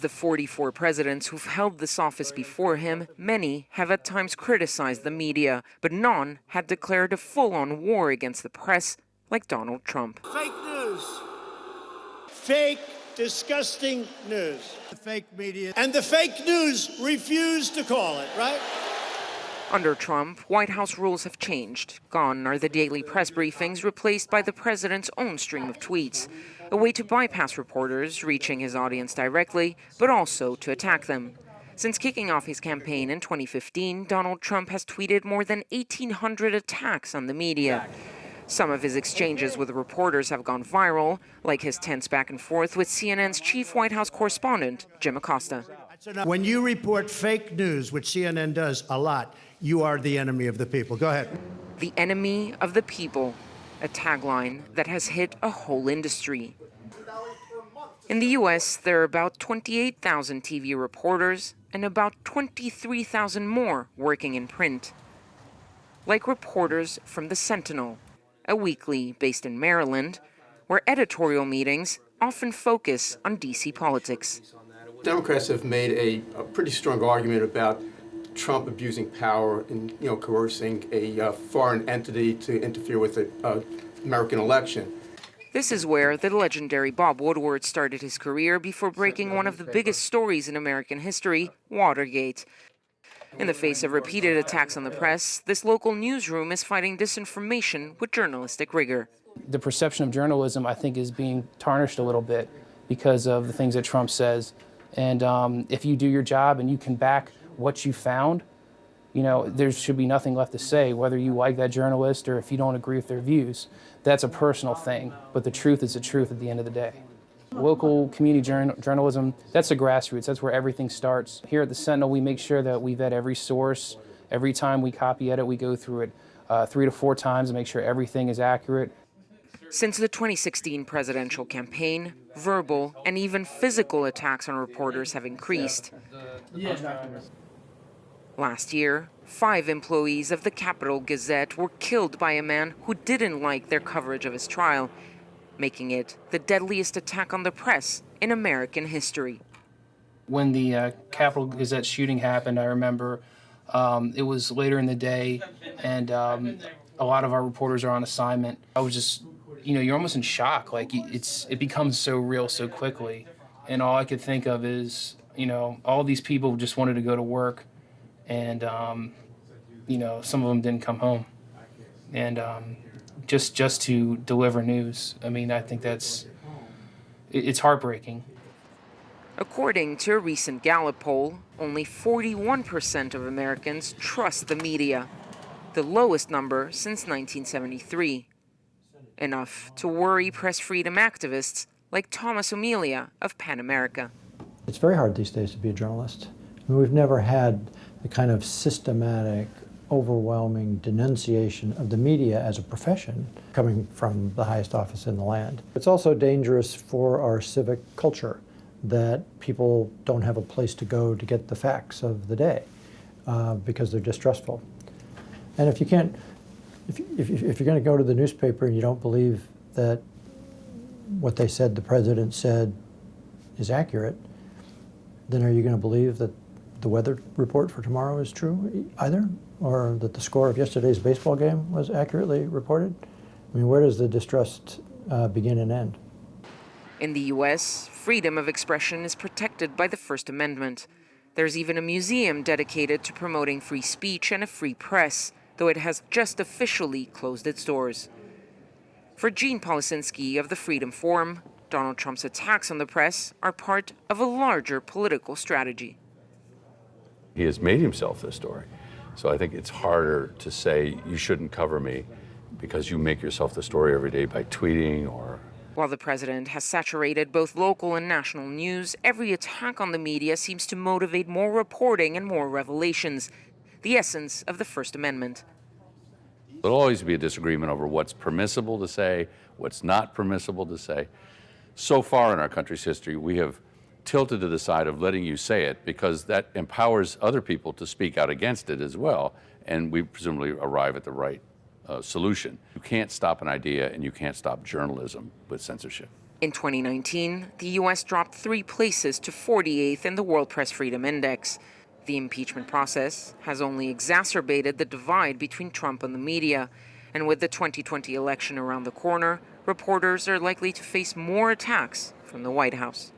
the 44 presidents who've held this office before him, many have at times criticized the media, but none had declared a full-on war against the press like Donald Trump. Fake news. Fake, disgusting news. The fake media. And the fake news refused to call it, right? Under Trump, White House rules have changed. Gone are the daily press briefings, replaced by the president's own stream of tweets, a way to bypass reporters, reaching his audience directly, but also to attack them. Since kicking off his campaign in 2015, Donald Trump has tweeted more than 1,800 attacks on the media. Some of his exchanges with reporters have gone viral, like his tense back and forth with CNN's chief White House correspondent, Jim Acosta. When you report fake news, which CNN does a lot, you are the enemy of the people. Go ahead. The enemy of the people, a tagline that has hit a whole industry. In the U.S., there are about 28,000 TV reporters and about 23,000 more working in print. Like reporters from the Sentinel, a weekly based in Maryland, where editorial meetings often focus on D.C. politics. Democrats have made a pretty strong argument about Trump abusing power and coercing a foreign entity to interfere with the American election. This is where the legendary Bob Woodward started his career before breaking one of the biggest stories in American history, Watergate. In the face of repeated attacks on the press, this local newsroom is fighting disinformation with journalistic rigor. The perception of journalism, I think, is being tarnished a little bit because of the things that Trump says. And if you do your job and you can back what you found, there should be nothing left to say, whether you like that journalist or if you don't agree with their views. That's a personal thing, but the truth is the truth at the end of the day. Local community journalism, that's the grassroots. That's where everything starts. Here at the Sentinel, we make sure that we vet every source. Every time we copy edit, we go through it 3 to 4 times to make sure everything is accurate. Since the 2016 presidential campaign, verbal and even physical attacks on reporters have increased. Last year, 5 employees of the Capitol Gazette were killed by a man who didn't like their coverage of his trial, making it the deadliest attack on the press in American history. When the Capitol Gazette shooting happened, I remember it was later in the day, and a lot of our reporters are on assignment. I was just, you're almost in shock. Like, it becomes so real so quickly. And all I could think of is, all these people just wanted to go to work, and, some of them didn't come home. And just to deliver news, I think it's heartbreaking. According to a recent Gallup poll, only 41% of Americans trust the media, the lowest number since 1973. Enough to worry press freedom activists like Thomas Amelia of PEN America. It's very hard these days to be a journalist. We've never had the kind of systematic, overwhelming denunciation of the media as a profession coming from the highest office in the land. It's also dangerous for our civic culture that people don't have a place to go to get the facts of the day because they're distrustful. And if you're going to go to the newspaper and you don't believe that what they said the president said is accurate, then are you going to believe that the weather report for tomorrow is true either? Or that the score of yesterday's baseball game was accurately reported? Where does the distrust begin and end? In the U.S., freedom of expression is protected by the First Amendment. There's even a museum dedicated to promoting free speech and a free press, though it has just officially closed its doors. For Gene Policinski of the Freedom Forum, Donald Trump's attacks on the press are part of a larger political strategy. He has made himself this story. So I think it's harder to say you shouldn't cover me because you make yourself the story every day by tweeting or... While the president has saturated both local and national news, every attack on the media seems to motivate more reporting and more revelations, the essence of the First Amendment. There'll always be a disagreement over what's permissible to say, what's not permissible to say. So far in our country's history, we have tilted to the side of letting you say it because that empowers other people to speak out against it as well, and we presumably arrive at the right solution. You can't stop an idea and you can't stop journalism with censorship. In 2019, the U.S. dropped 3 places to 48th in the World Press Freedom Index. The impeachment process has only exacerbated the divide between Trump and the media. And with the 2020 election around the corner, reporters are likely to face more attacks from the White House.